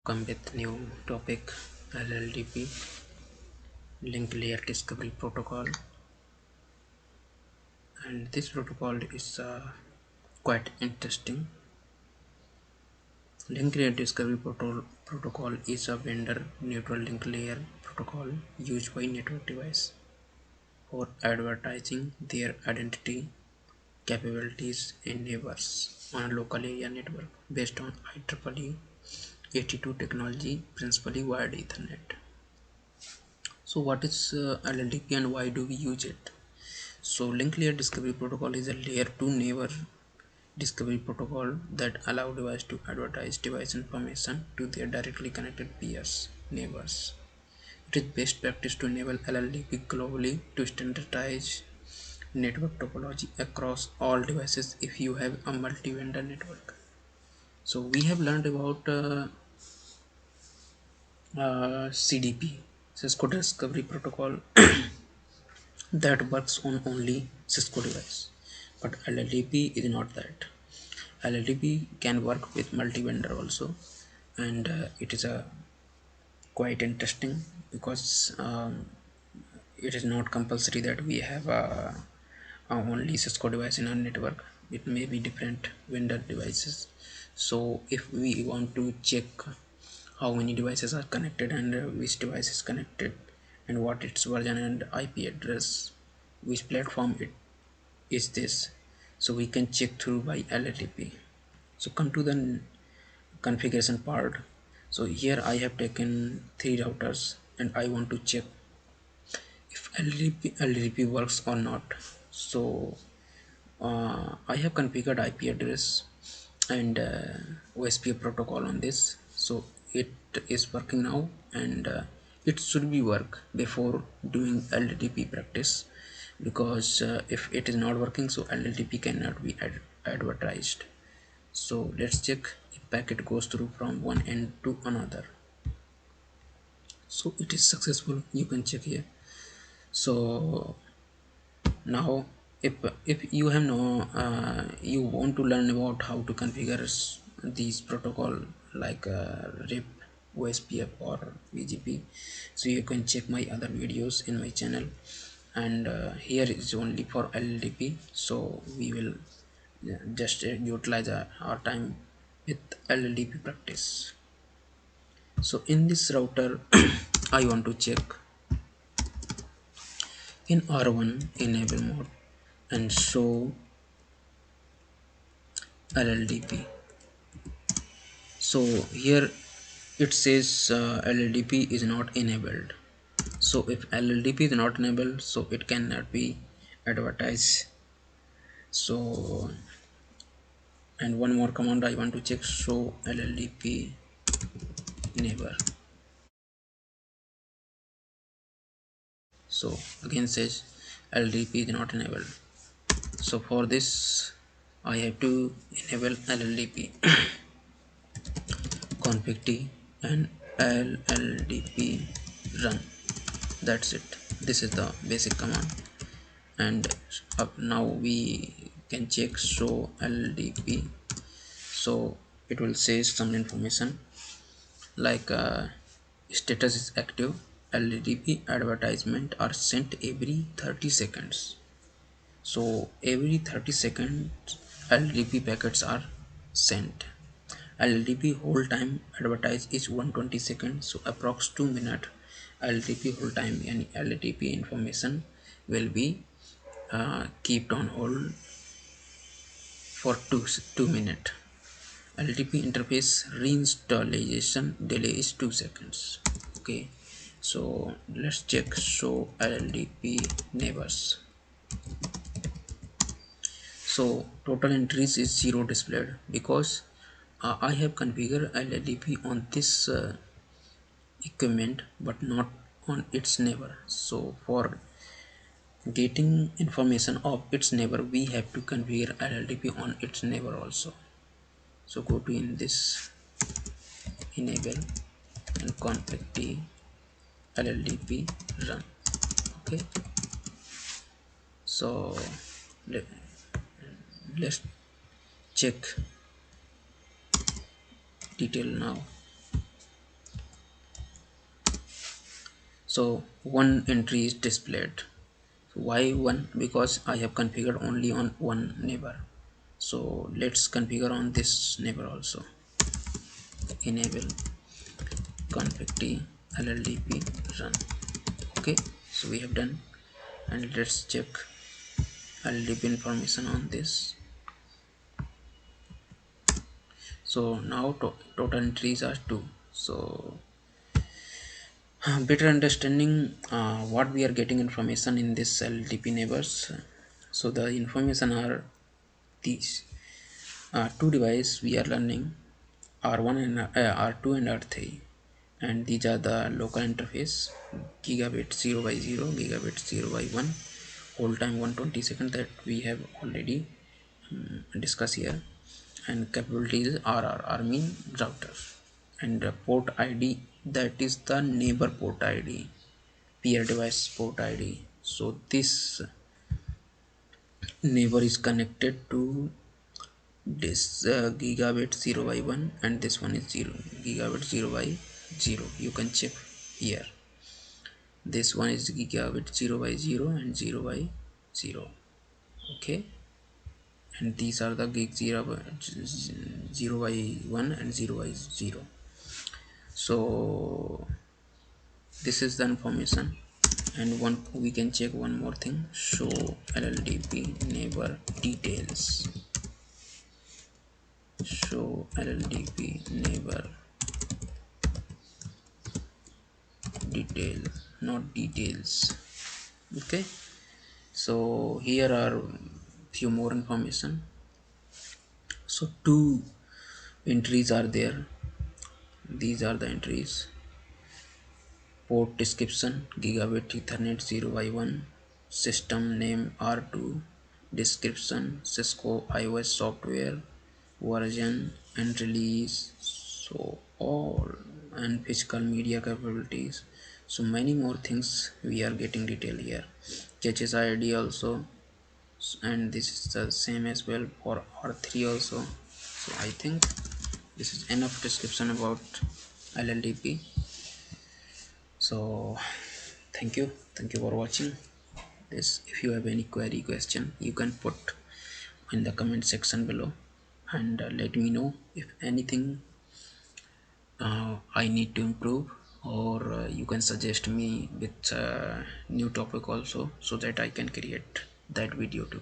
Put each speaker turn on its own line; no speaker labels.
Come with new topic, LLDP, Link Layer Discovery Protocol. And this protocol is quite interesting. Link Layer Discovery Protocol is a vendor neutral link layer protocol used by network device for advertising their identity capabilities in neighbors on a local area network based on IEEE 82 technology, principally wired Ethernet. So what is LLDP and why do we use it? So link layer discovery protocol is a layer 2 neighbor discovery protocol that allow device to advertise device information to their directly connected peers, neighbors. It is best practice to enable LLDP globally to standardize network topology across all devices if you have a multi-vendor network. So we have learned about CDP, Cisco Discovery Protocol, that works on only Cisco device. But LLDP is not that. LLDP can work with multi-vendor also, and it is a quite interesting because it is not compulsory that we have only Cisco device in our network. It may be different vendor devices. So if we want to check how many devices are connected and which device is connected and what its version and IP address, which platform it is this, so we can check through by LLDP. So come to the configuration part. So here I have taken 3 routers and I want to check if LLDP works or not. So I have configured IP address and OSPF protocol on this, so it is working now, and it should be work before doing LLDP practice, because if it is not working, so LLDP cannot be advertised. So let's check if packet goes through from one end to another. So it is successful, you can check here. So now if you have no you want to learn about how to configure these protocol like RIP, OSPF or BGP, so you can check my other videos in my channel, and here is only for LLDP, so we will just utilize our time with LLDP practice. So in this router I want to check in R1 enable mode and show LLDP. So here it says LLDP is not enabled. So if LLDP is not enabled, so it cannot be advertised. So, and one more command I want to check, show LLDP enable. So again says LLDP is not enabled. So for this I have to enable LLDP config t and LLDP run. That's it. This is the basic command, and now we can check show LLDP. So it will say some information like status is active, LLDP advertisement are sent every 30 seconds. So every 30 seconds LLDP packets are sent. LLDP hold time advertise is 120 seconds, so approx 2 minutes LLDP hold time and LLDP information will be kept on hold for 2 minutes. LLDP interface reinstallation delay is 2 seconds. Okay, so let's check show LLDP neighbors. So total entries is 0 displayed because I have configured LLDP on this equipment but not on its neighbor. So for getting information of its neighbor, we have to configure LLDP on its neighbor also. So go to in this enable and config t LLDP run. Okay, so let's check detail now. So one entry is displayed. Why one? Because I have configured only on one neighbor. So let's configure on this neighbor also. Enable config t lldp run. Okay, so we have done, and let's check lldp information on this. So now total entries are 2. So better understanding what we are getting information in this LDP neighbors. So the information are these two device we are learning, R1 and R2 and R3, and these are the local interface, gigabit 0 by 0, gigabit 0 by 1, hold time 120 seconds, that we have already discussed here, and capabilities RR mean router, and port ID, that is the neighbor port ID, peer device port ID. So this neighbor is connected to this gigabit 0 by 1, and this one is 0 gigabit 0 by 0. You can check here, this one is gigabit 0 by 0 and 0 by 0. Okay, and these are the gig 0 by 1 and 0 by 0. So this is the information. And one, we can check one more thing, show LLDP neighbor details. Show LLDP neighbor detail, not details. Okay, so here are few more information. So two entries are there. These are the entries: port description gigabit ethernet 0 by 1, system name R2, description Cisco iOS software, version and release, so all, and physical media capabilities. So many more things we are getting detail here. Caches ID also, and this is the same as well for R3 also. So I think this is enough description about LLDP. So thank you for watching this. If you have any query question, you can put in the comment section below, and let me know if anything I need to improve, or you can suggest me with new topic also, so that I can create that video too.